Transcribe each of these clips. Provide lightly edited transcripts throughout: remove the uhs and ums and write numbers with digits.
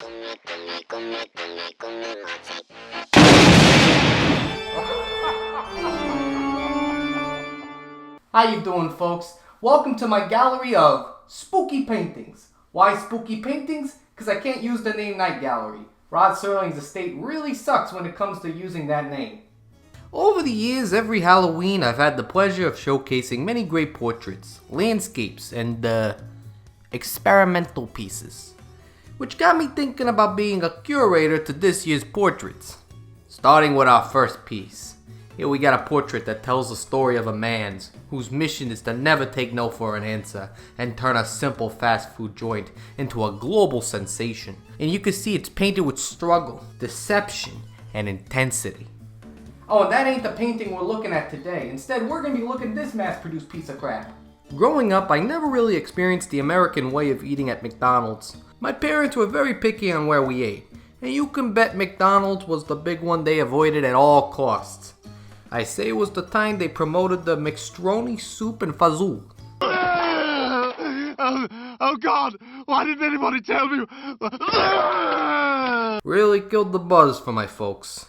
How you doing, folks? Welcome to my gallery of spooky paintings. Why spooky paintings? Because I can't use the name Night Gallery. Rod Serling's estate really sucks when it comes to using that name. Over the years, every Halloween, I've had the pleasure of showcasing many great portraits, landscapes, and experimental pieces, which got me thinking about being a curator to this year's portraits. Starting with our first piece. Here we got a portrait that tells the story of a man whose mission is to never take no for an answer and turn a simple fast food joint into a global sensation. And you can see it's painted with struggle, deception, and intensity. Oh, and that ain't the painting we're looking at today. Instead, we're going to be looking at this mass-produced piece of crap. Growing up, I never really experienced the American way of eating at McDonald's. My parents were very picky on where we ate, and you can bet McDonald's was the big one they avoided at all costs. I say it was the time they promoted the McStroni soup and fazool. Oh God, why didn't anybody tell me? Really killed the buzz for my folks.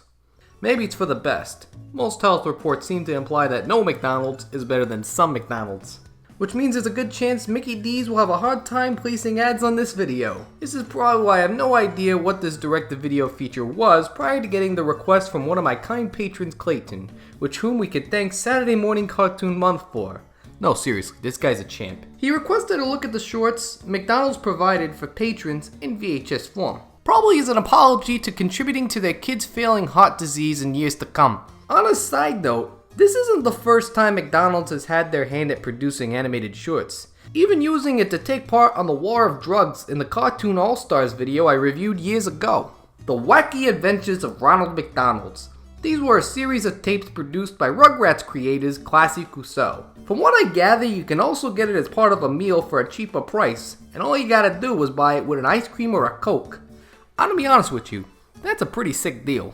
Maybe it's for the best. Most health reports seem to imply that no McDonald's is better than some McDonald's. Which means there's a good chance Mickey D's will have a hard time placing ads on this video. This is probably why I have no idea what this direct-to-video feature was prior to getting the request from one of my kind patrons, Clayton, whom we could thank Saturday Morning Cartoon Month for. No, seriously, this guy's a champ. He requested a look at the shorts McDonald's provided for patrons in VHS form. Probably as an apology to contributing to their kids' failing heart disease in years to come. On a side note, this isn't the first time McDonald's has had their hand at producing animated shorts, even using it to take part on the war of drugs in the Cartoon All-Stars video I reviewed years ago. The Wacky Adventures of Ronald McDonald's. These were a series of tapes produced by Rugrats creators Classy Clouseau. From what I gather, you can also get it as part of a meal for a cheaper price, and all you gotta do is buy it with an ice cream or a Coke. I'm gonna be honest with you, that's a pretty sick deal.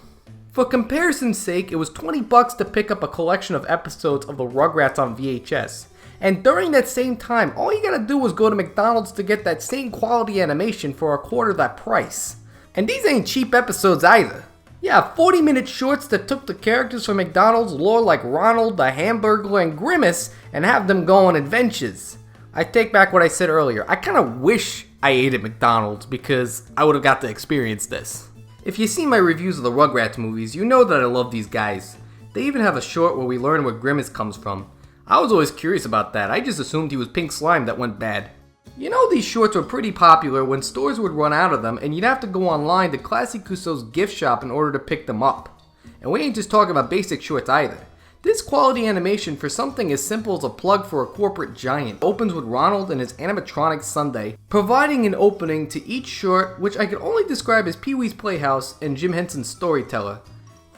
For comparison's sake, it was $20 to pick up a collection of episodes of the Rugrats on VHS. And during that same time, all you gotta do was go to McDonald's to get that same quality animation for a quarter that price. And these ain't cheap episodes either. Yeah, 40-minute shorts that took the characters from McDonald's lore like Ronald, the Hamburglar, and Grimace and have them go on adventures. I take back what I said earlier. I kinda wish I ate at McDonald's because I would've got to experience this. If you see my reviews of the Rugrats movies, you know that I love these guys. They even have a short where we learn where Grimace comes from. I was always curious about that. I just assumed he was pink slime that went bad. You know, these shorts were pretty popular when stores would run out of them and you'd have to go online to Classy Clouseau's gift shop in order to pick them up. And we ain't just talking about basic shorts either. This quality animation for something as simple as a plug for a corporate giant opens with Ronald and his animatronic Sunday, providing an opening to each short which I can only describe as Pee-wee's Playhouse and Jim Henson's Storyteller.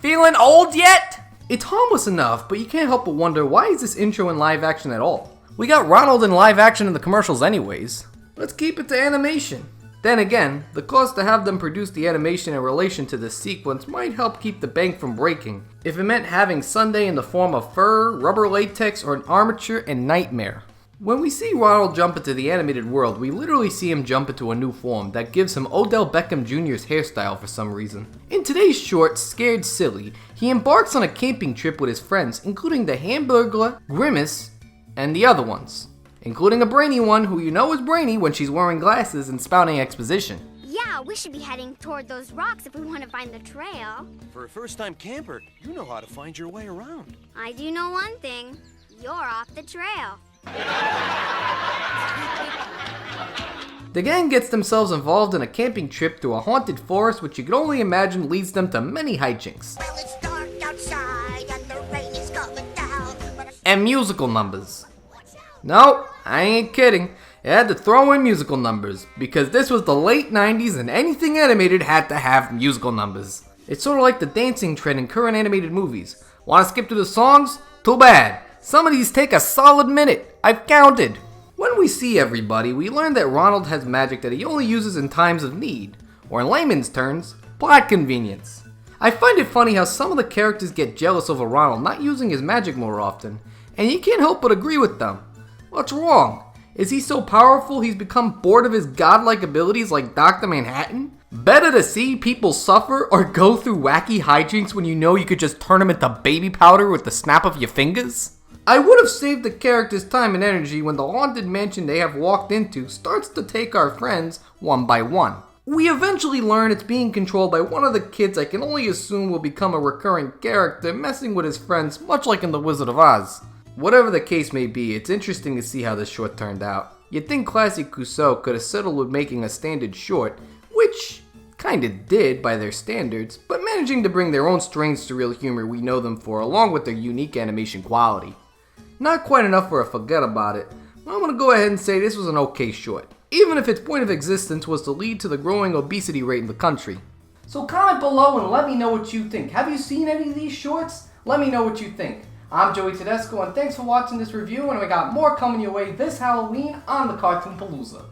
Feeling old yet? It's harmless enough, but you can't help but wonder, why is this intro in live action at all? We got Ronald in live action in the commercials anyways. Let's keep it to animation. Then again, the cost to have them produce the animation in relation to this sequence might help keep the bank from breaking, if it meant having Sunday in the form of fur, rubber latex, or an armature and nightmare. When we see Ronald jump into the animated world, we literally see him jump into a new form that gives him Odell Beckham Jr.'s hairstyle for some reason. In today's short, Scared Silly, he embarks on a camping trip with his friends, including the Hamburglar, Grimace, and the other ones. Including a brainy one who you know is brainy when she's wearing glasses and spouting exposition. Yeah, we should be heading toward those rocks if we want to find the trail. For a first-time camper, you know how to find your way around. I do know one thing. You're off the trail. The gang gets themselves involved in a camping trip through a haunted forest which you can only imagine leads them to many hijinks. Well, it's dark outside and the rain is coming down. And musical numbers. No, I ain't kidding. It had to throw in musical numbers, because this was the late 90s and anything animated had to have musical numbers. It's sort of like the dancing trend in current animated movies. Want to skip to the songs? Too bad. Some of these take a solid minute. I've counted. When we see everybody, we learn that Ronald has magic that he only uses in times of need, or in layman's terms, plot convenience. I find it funny how some of the characters get jealous over Ronald not using his magic more often, and you can't help but agree with them. What's wrong? Is he so powerful he's become bored of his godlike abilities like Dr. Manhattan? Better to see people suffer or go through wacky hijinks when you know you could just turn them into baby powder with the snap of your fingers? I would have saved the characters time and energy when the haunted mansion they have walked into starts to take our friends one by one. We eventually learn it's being controlled by one of the kids I can only assume will become a recurring character messing with his friends, much like in The Wizard of Oz. Whatever the case may be, it's interesting to see how this short turned out. You'd think Classic Clouseau could have settled with making a standard short, which kinda did by their standards, but managing to bring their own strings to real humor we know them for, along with their unique animation quality. Not quite enough for a forget about it, but I'm gonna go ahead and say this was an okay short, even if its point of existence was to lead to the growing obesity rate in the country. So comment below and let me know what you think. Have you seen any of these shorts? Let me know what you think. I'm Joey Tedesco, and thanks for watching this review, and we got more coming your way this Halloween on the Cartoon Palooza.